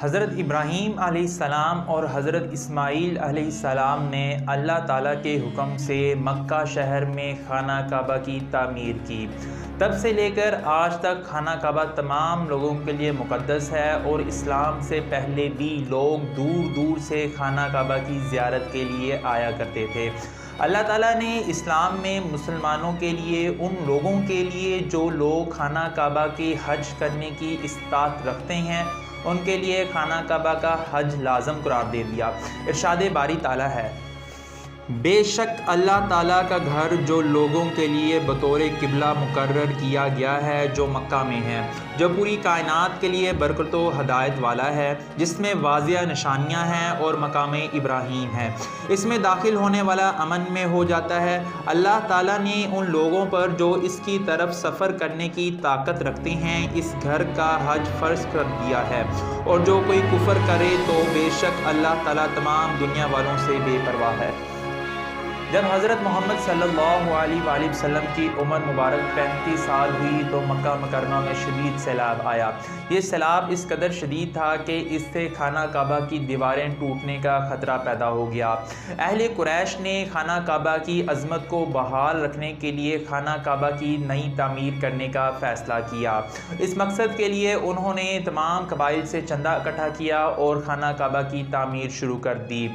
حضرت ابراہیم علیہ السلام اور حضرت اسماعیل علیہ السلام نے اللہ تعالیٰ کے حکم سے مکہ شہر میں خانہ کعبہ کی تعمیر کی۔ تب سے لے کر آج تک خانہ کعبہ تمام لوگوں کے لیے مقدس ہے اور اسلام سے پہلے بھی لوگ دور دور سے خانہ کعبہ کی زیارت کے لیے آیا کرتے تھے۔ اللہ تعالیٰ نے اسلام میں مسلمانوں کے لیے، ان لوگوں کے لیے جو لوگ خانہ کعبہ کے حج کرنے کی استطاعت رکھتے ہیں، ان کے لیے خانہ کعبہ کا حج لازم قرار دے دیا۔ ارشاد باری تعالیٰ ہے، بے شک اللہ تعالیٰ کا گھر جو لوگوں کے لیے بطور قبلہ مقرر کیا گیا ہے جو مکہ میں ہے، جو پوری کائنات کے لیے برکت و ہدایت والا ہے، جس میں واضح نشانیاں ہیں اور مقام ابراہیم ہے، اس میں داخل ہونے والا امن میں ہو جاتا ہے۔ اللہ تعالیٰ نے ان لوگوں پر جو اس کی طرف سفر کرنے کی طاقت رکھتے ہیں اس گھر کا حج فرض کر دیا ہے، اور جو کوئی کفر کرے تو بے شک اللہ تعالیٰ تمام دنیا والوں سے بے پرواہ ہے۔ جب حضرت محمد صلی اللہ علیہ وآلہ وسلم کی عمر مبارک 35 سال ہوئی تو مکہ مکرمہ میں شدید سیلاب آیا۔ یہ سیلاب اس قدر شدید تھا کہ اس سے خانہ کعبہ کی دیواریں ٹوٹنے کا خطرہ پیدا ہو گیا۔ اہل قریش نے خانہ کعبہ کی عظمت کو بحال رکھنے کے لیے خانہ کعبہ کی نئی تعمیر کرنے کا فیصلہ کیا۔ اس مقصد کے لیے انہوں نے تمام قبائل سے چندہ اکٹھا کیا اور خانہ کعبہ کی تعمیر شروع کر دی۔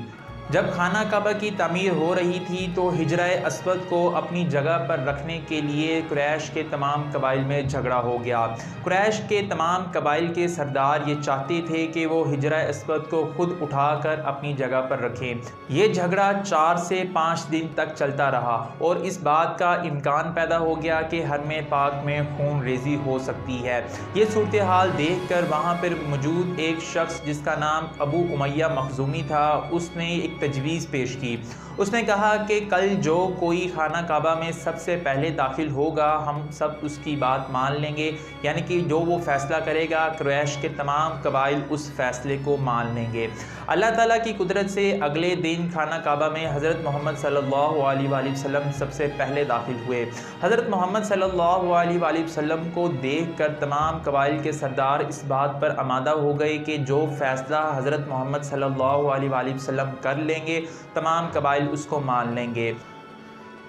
جب خانہ کعبہ کی تعمیر ہو رہی تھی تو حجرہ اسود کو اپنی جگہ پر رکھنے کے لیے قریش کے تمام قبائل میں جھگڑا ہو گیا۔ قریش کے تمام قبائل کے سردار یہ چاہتے تھے کہ وہ حجرہ اسود کو خود اٹھا کر اپنی جگہ پر رکھیں۔ یہ جھگڑا 4 سے 5 دن تک چلتا رہا اور اس بات کا امکان پیدا ہو گیا کہ حرم پاک میں خون ریزی ہو سکتی ہے۔ یہ صورتحال دیکھ کر وہاں پر موجود ایک شخص جس کا نام ابو امیہ مخزومی تھا، اس نے ایک تجویز پیش کی۔ اس نے کہا کہ کل جو کوئی خانہ کعبہ میں سب سے پہلے داخل ہوگا ہم سب اس کی بات مان لیں گے، یعنی کہ جو وہ فیصلہ کرے گا قریش کے تمام قبائل اس فیصلے کو مان لیں گے۔ اللہ تعالیٰ کی قدرت سے اگلے دن خانہ کعبہ میں حضرت محمد صلی اللہ علیہ وآلہ وسلم سب سے پہلے داخل ہوئے۔ حضرت محمد صلی اللہ علیہ وآلہ وسلم کو دیکھ کر تمام قبائل کے سردار اس بات پر آمادہ ہو گئے کہ جو فیصلہ حضرت محمد صلی اللہ علیہ وآلہ وسلم کر لیں گے تمام قبائل اس کو مان لیں گے۔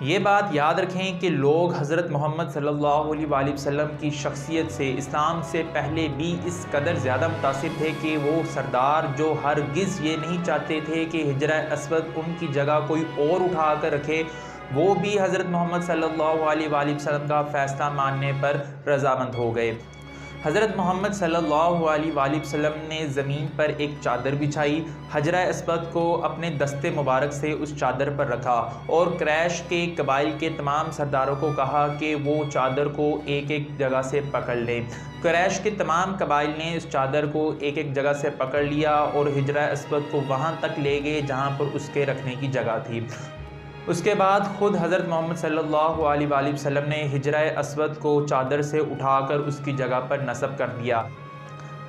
یہ بات یاد رکھیں کہ لوگ حضرت محمد صلی اللہ علیہ وآلہ وسلم کی شخصیت سے اسلام سے پہلے بھی اس قدر زیادہ متاثر تھے کہ وہ سردار جو ہرگز یہ نہیں چاہتے تھے کہ حجرہ اسود ان کی جگہ کوئی اور اٹھا کر رکھے، وہ بھی حضرت محمد صلی اللہ علیہ وآلہ وسلم کا فیصلہ ماننے پر رضامند ہو گئے۔ حضرت محمد صلی اللہ علیہ وآلہ وسلم نے زمین پر ایک چادر بچھائی، حجرہ اسود کو اپنے دستے مبارک سے اس چادر پر رکھا اور قریش کے قبائل کے تمام سرداروں کو کہا کہ وہ چادر کو ایک ایک جگہ سے پکڑ لیں۔ قریش کے تمام قبائل نے اس چادر کو ایک ایک جگہ سے پکڑ لیا اور حجرہ اسود کو وہاں تک لے گئے جہاں پر اس کے رکھنے کی جگہ تھی۔ اس کے بعد خود حضرت محمد صلی اللہ علیہ وآلہ وسلم نے حجرہ اسود کو چادر سے اٹھا کر اس کی جگہ پر نصب کر دیا،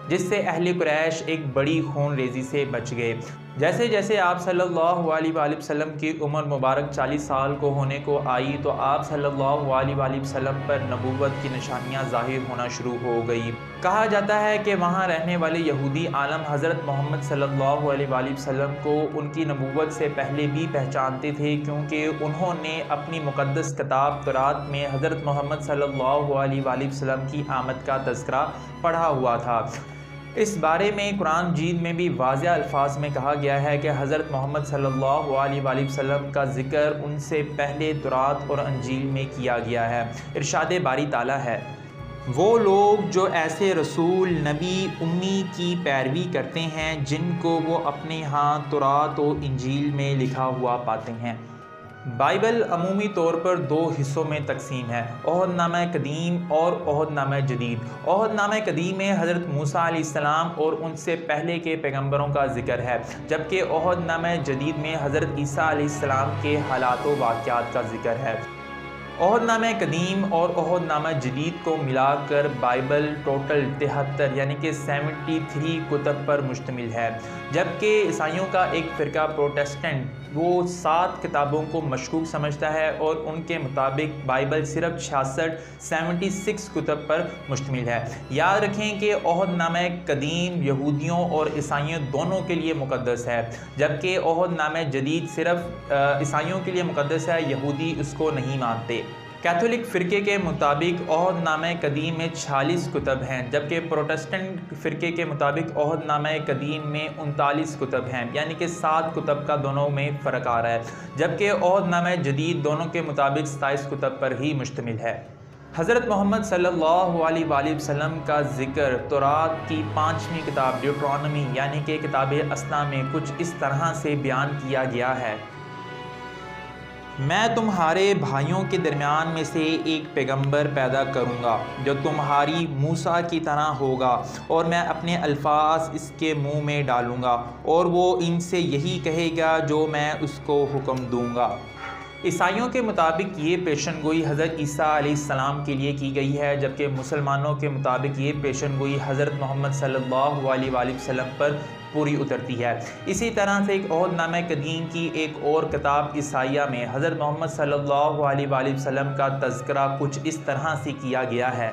جس سے اہل قریش ایک بڑی خون ریزی سے بچ گئے۔ جیسے جیسے آپ صلی اللہ علیہ وآلہ وسلم کی عمر مبارک 40 سال کو ہونے کو آئی تو آپ صلی اللہ علیہ وآلہ وسلم پر نبوت کی نشانیاں ظاہر ہونا شروع ہو گئی۔ کہا جاتا ہے کہ وہاں رہنے والے یہودی عالم حضرت محمد صلی اللہ علیہ وآلہ وسلم کو ان کی نبوت سے پہلے بھی پہچانتے تھے، کیونکہ انہوں نے اپنی مقدس کتاب تورات میں حضرت محمد صلی اللہ علیہ وآلہ وسلم کی آمد کا تذکرہ پڑھا ہوا تھا۔ اس بارے میں قرآن مجید میں بھی واضح الفاظ میں کہا گیا ہے کہ حضرت محمد صلی اللہ علیہ وآلہ وسلم کا ذکر ان سے پہلے تورات اور انجیل میں کیا گیا ہے۔ ارشاد باری تعالیٰ ہے، وہ لوگ جو ایسے رسول نبی امی کی پیروی کرتے ہیں جن کو وہ اپنے ہاں تورات و انجیل میں لکھا ہوا پاتے ہیں۔ بائبل عمومی طور پر 2 حصوں میں تقسیم ہے، عہد نامہ قدیم اور عہد نامہ جدید۔ عہد نامہ قدیم میں حضرت موسیٰ علیہ السلام اور ان سے پہلے کے پیغمبروں کا ذکر ہے، جبکہ عہد نامہ جدید میں حضرت عیسیٰ علیہ السلام کے حالات و واقعات کا ذکر ہے۔ عہد نامہ قدیم اور عہد نامہ جدید کو ملا کر بائبل ٹوٹل 73 یعنی کہ 73 کتب پر مشتمل ہے، جبکہ عیسائیوں کا ایک فرقہ پروٹسٹنٹ وہ 7 کتابوں کو مشکوک سمجھتا ہے اور ان کے مطابق بائبل صرف 76 کتب پر مشتمل ہے۔ یاد رکھیں کہ عہد نامہ قدیم یہودیوں اور عیسائیوں دونوں کے لیے مقدس ہے، جبکہ عہد نامہ جدید صرف عیسائیوں کے لیے مقدس ہے، یہودی اس کو نہیں مانتے۔ کیتھولک فرقے کے مطابق عہد نامہ قدیم میں 46 کتب ہیں، جبکہ پروٹسٹنٹ فرقے کے مطابق عہد نامہ قدیم میں 39 کتب ہیں، یعنی کہ 7 کتب کا دونوں میں فرق آ رہا ہے، جبکہ عہد نامہ جدید دونوں کے مطابق 27 کتب پر ہی مشتمل ہے۔ حضرت محمد صلی اللہ علیہ وآلہ وسلم کا ذکر تورات کی 5ویں کتاب ڈیوٹرانومی یعنی کہ کتاب اثنا میں کچھ اس طرح سے بیان کیا گیا ہے: میں تمہارے بھائیوں کے درمیان میں سے ایک پیغمبر پیدا کروں گا جو تمہاری موسیٰ کی طرح ہوگا، اور میں اپنے الفاظ اس کے منہ میں ڈالوں گا اور وہ ان سے یہی کہے گا جو میں اس کو حکم دوں گا۔ عیسائیوں کے مطابق یہ پیشن گوئی حضرت عیسیٰ علیہ السلام کے لیے کی گئی ہے، جبکہ مسلمانوں کے مطابق یہ پیشن گوئی حضرت محمد صلی اللہ علیہ وآلہ وسلم پر پوری اترتی ہے۔ اسی طرح سے ایک عہد نامہ قدیم کی ایک اور کتاب عیسائیہ میں حضرت محمد صلی اللہ علیہ وآلہ وسلم کا تذکرہ کچھ اس طرح سے کیا گیا ہے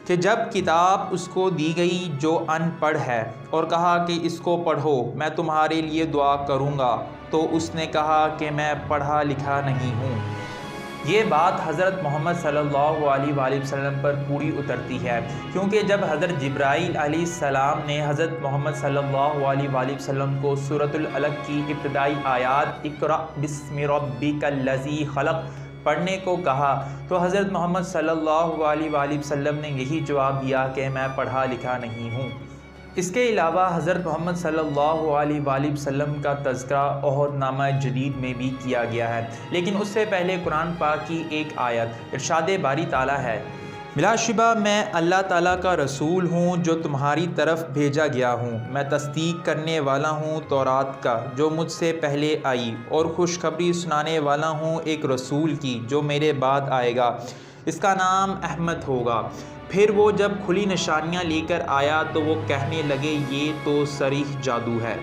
کہ جب کتاب اس کو دی گئی جو ان پڑھ ہے اور کہا کہ اس کو پڑھو، میں تمہارے لیے دعا کروں گا، تو اس نے کہا کہ میں پڑھا لکھا نہیں ہوں۔ یہ بات حضرت محمد صلی اللہ علیہ وآلہ وسلم پر پوری اترتی ہے، کیونکہ جب حضرت جبرائیل علیہ السلام نے حضرت محمد صلی اللہ علیہ وآلہ وسلم کو سورۃ العلق کی ابتدائی آیات اقرأ بسم ربک الذی خلق پڑھنے کو کہا تو حضرت محمد صلی اللہ علیہ وآلہ وسلم نے یہی جواب دیا کہ میں پڑھا لکھا نہیں ہوں۔ اس کے علاوہ حضرت محمد صلی اللہ علیہ وآلہ وسلم کا تذکرہ عہد نامہ جدید میں بھی کیا گیا ہے، لیکن اس سے پہلے قرآن پاک کی ایک آیت ارشاد باری تعالیٰ ہے: بلا شبہ میں اللہ تعالیٰ کا رسول ہوں جو تمہاری طرف بھیجا گیا ہوں، میں تصدیق کرنے والا ہوں تورات کا جو مجھ سے پہلے آئی، اور خوشخبری سنانے والا ہوں ایک رسول کی جو میرے بعد آئے گا، اس کا نام احمد ہوگا۔ پھر وہ جب کھلی نشانیاں لے کر آیا تو وہ کہنے لگے یہ تو صریح جادو ہے۔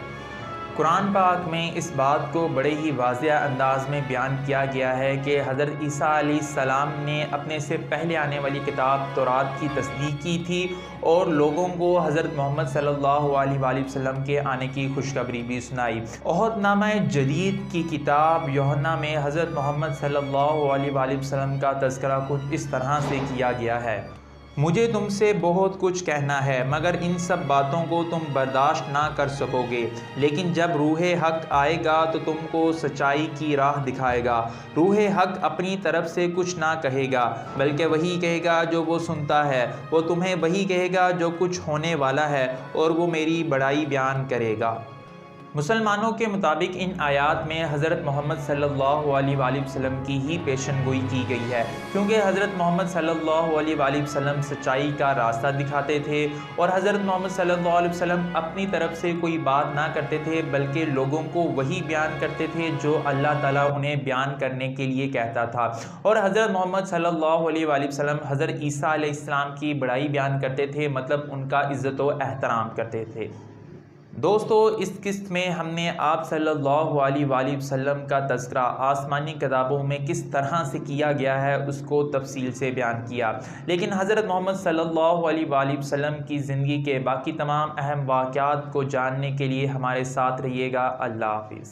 قرآن پاک میں اس بات کو بڑے ہی واضح انداز میں بیان کیا گیا ہے کہ حضرت عیسیٰ علیہ السلام نے اپنے سے پہلے آنے والی کتاب تورات کی تصدیق کی تھی اور لوگوں کو حضرت محمد صلی اللہ علیہ وآلہ وسلم کے آنے کی خوشخبری بھی سنائی۔ عہد نامہ جدید کی کتاب یوحنا میں حضرت محمد صلی اللہ علیہ وآلہ وسلم کا تذکرہ کچھ اس طرح سے کیا گیا ہے: مجھے تم سے بہت کچھ کہنا ہے مگر ان سب باتوں کو تم برداشت نہ کر سکو گے، لیکن جب روح حق آئے گا تو تم کو سچائی کی راہ دکھائے گا۔ روح حق اپنی طرف سے کچھ نہ کہے گا بلکہ وہی کہے گا جو وہ سنتا ہے، وہ تمہیں وہی کہے گا جو کچھ ہونے والا ہے، اور وہ میری بڑائی بیان کرے گا۔ مسلمانوں کے مطابق ان آیات میں حضرت محمد صلی اللہ علیہ وآلہ وسلم کی ہی پیشن گوئی کی گئی ہے، کیونکہ حضرت محمد صلی اللہ علیہ وآلہ وسلم سچائی کا راستہ دکھاتے تھے اور حضرت محمد صلی اللہ علیہ وسلم اپنی طرف سے کوئی بات نہ کرتے تھے بلکہ لوگوں کو وہی بیان کرتے تھے جو اللہ تعالیٰ انہیں بیان کرنے کے لیے کہتا تھا، اور حضرت محمد صلی اللہ علیہ وآلہ وسلم حضرت عیسیٰ علیہ السلام کی بڑائی بیان کرتے تھے، مطلب ان کا عزت و احترام کرتے تھے۔ دوستو، اس قسط میں ہم نے آپ صلی اللہ علیہ وآلہ وسلم کا تذکرہ آسمانی کتابوں میں کس طرح سے کیا گیا ہے اس کو تفصیل سے بیان کیا، لیکن حضرت محمد صلی اللہ علیہ وآلہ وسلم کی زندگی کے باقی تمام اہم واقعات کو جاننے کے لیے ہمارے ساتھ رہیے گا۔ اللہ حافظ۔